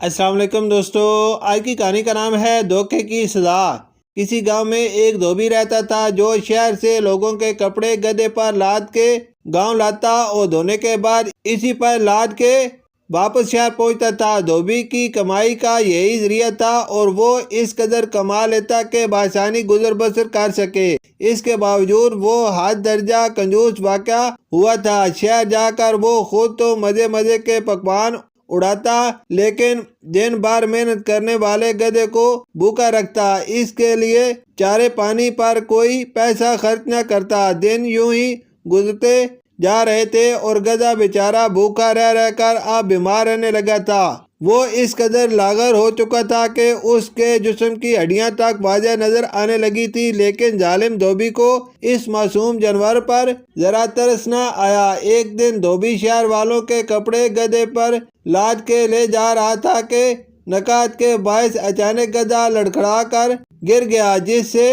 السلام علیکم دوستو، آج کی کہانی کا نام ہے دھوکے کی سزا۔ کسی گاؤں میں ایک دھوبی رہتا تھا جو شہر سے لوگوں کے کپڑے گدھے پر لاد کے گاؤں لاتا اور دھونے کے بعد اسی پر لاد کے واپس شہر پہنچتا تھا۔ دھوبی کی کمائی کا یہی ذریعہ تھا اور وہ اس قدر کما لیتا کہ بآسانی گزر بسر کر سکے۔ اس کے باوجود وہ حد درجہ کنجوس واقع ہوا تھا۔ شہر جا کر وہ خود تو مزے کے پکوان اڑاتا لیکن دن بھر محنت کرنے والے گدھے کو بھوکا رکھتا۔ اس کے لیے چارے پانی پر کوئی پیسہ خرچ نہ کرتا۔ دن یوں ہی گزرتے جا رہے تھے اور گدھا بیچارہ بھوکا رہ کر اب بیمار رہنے لگا تھا۔ وہ اس قدر لاغر ہو چکا تھا کہ اس کے جسم کی ہڈیاں تک واضح نظر آنے لگی تھی، لیکن ظالم دھوبی کو اس معصوم جانور پر ذرا ترس نہ آیا۔ ایک دن دھوبی شہر والوں کے کپڑے گدھے پر لاد کے لے جا رہا تھا کہ نکات کے باعث اچانک گدھا لڑکھڑا کر گر گیا، جس سے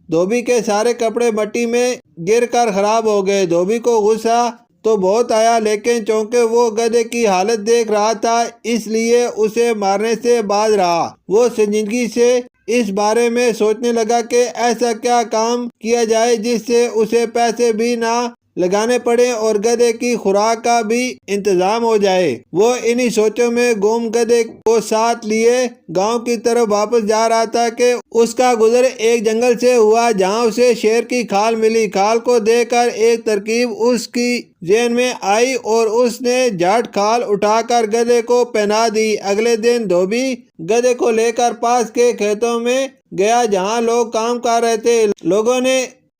دھوبی کے سارے کپڑے مٹی میں گر کر خراب ہو گئے۔ دھوبی کو غصہ تو بہت آیا، لیکن چونکہ وہ گدھے کی حالت دیکھ رہا تھا اس لیے اسے مارنے سے باز رہا۔ وہ سنجیدگی سے اس بارے میں سوچنے لگا کہ ایسا کیا کام کیا جائے جس سے اسے پیسے بھی نہ لگانے پڑے اور گدھے کی خوراک کا بھی انتظام ہو جائے۔ وہ انہی سوچوں میں گم گدھے کو ساتھ لیے گاؤں کی طرف واپس جا رہا تھا کہ اس کا گزر ایک جنگل سے ہوا جہاں اسے شیر کی کھال ملی۔ کھال کو دیکھ کر ایک ترکیب اس کی ذہن میں آئی اور اس نے جھٹ کھال اٹھا کر گدھے کو پہنا دی۔ اگلے دن دھوبی گدھے کو لے کر پاس کے کھیتوں میں گیا جہاں لوگ کام کر رہے تھے۔ لوگوں نے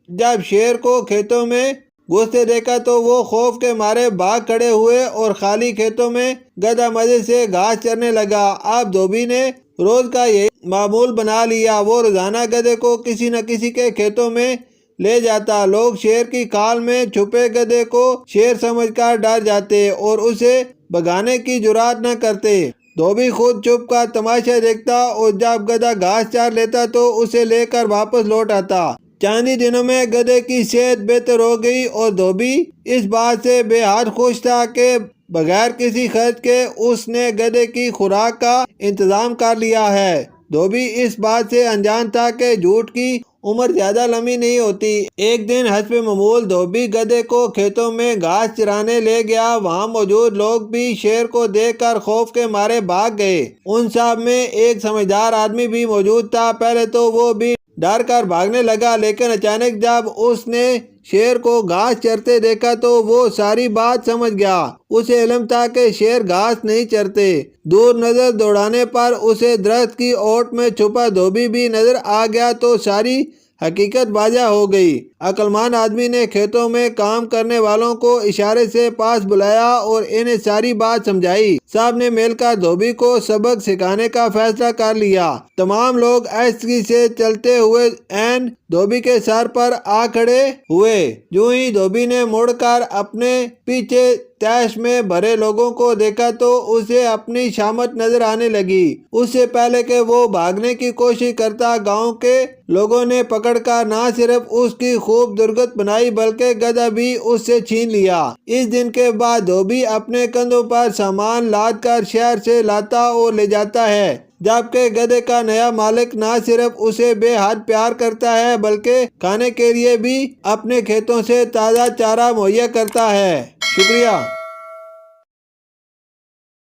جب شیر کو کھیتوں میں گھستے دیکھا تو وہ خوف کے مارے بھاگ کھڑے ہوئے اور خالی کھیتوں میں گدھا مزے سے گھاس چرنے لگا۔ اب دھوبی نے روز کا یہی معمول بنا لیا۔ وہ روزانہ گدھے کو کسی نہ کسی کے کھیتوں میں لے جاتا۔ لوگ شیر کی کھال میں چھپے گدھے کو شیر سمجھ کر ڈر جاتے اور اسے بھگانے کی جرات نہ کرتے۔ دھوبی خود چھپ کر تماشا دیکھتا اور جب گدھا گھاس چار لیتا تو اسے لے کر واپس لوٹ آتا۔ چند ہی دنوں میں گدھے کی صحت بہتر ہو گئی اور دھوبی اس بات سے بے حد خوش تھا کہ بغیر کسی خرچ کے اس نے گدھے کی خوراک کا انتظام کر لیا ہے۔ دھوبی اس بات سے انجان تھا کہ جھوٹ کی عمر زیادہ لمبی نہیں ہوتی۔ ایک دن حسب معمول دھوبی گدھے کو کھیتوں میں گھاس چرانے لے گیا۔ وہاں موجود لوگ بھی شیر کو دیکھ کر خوف کے مارے بھاگ گئے۔ ان سب میں ایک سمجھدار آدمی بھی موجود تھا۔ پہلے تو وہ بھی ڈر کر بھاگنے لگا، لیکن اچانک جب اس نے شیر کو گھاس چرتے دیکھا تو وہ ساری بات سمجھ گیا۔ اسے علم تھا کہ شیر گھاس نہیں چرتے۔ دور نظر دوڑانے پر اسے درخت کی اوٹ میں چھپا دھوبی بھی نظر آ گیا تو ساری حقیقت واضح ہو گئی۔ عقل مند آدمی نے کھیتوں میں کام کرنے والوں کو اشارے سے پاس بلایا اور انہیں ساری بات سمجھائی۔ سب نے مل کر دھوبی کو سبق سکھانے کا فیصلہ کر لیا۔ تمام لوگ آہستگی سے چلتے ہوئے عین دھوبی کے سر پر آ کھڑے ہوئے۔ جو ہی دھوبی نے مڑ کر اپنے پیچھے تیش میں بھرے لوگوں کو دیکھا تو اسے اپنی شامت نظر آنے لگی۔ اس سے پہلے کہ وہ بھاگنے کی کوشش کرتا، گاؤں کے لوگوں نے پکڑ کر نہ صرف اس کی خوب درگت بنائی بلکہ گدھا بھی اس سے چھین لیا۔ اس دن کے بعد دھوبی اپنے کندھوں پر سامان لاد کر شہر سے لاتا اور لے جاتا ہے، جبکہ گدھے کا نیا مالک نہ صرف اسے بے حد پیار کرتا ہے بلکہ کھانے کے لیے بھی اپنے کھیتوں سے تازہ چارہ مہیا کرتا ہے۔ شکریہ۔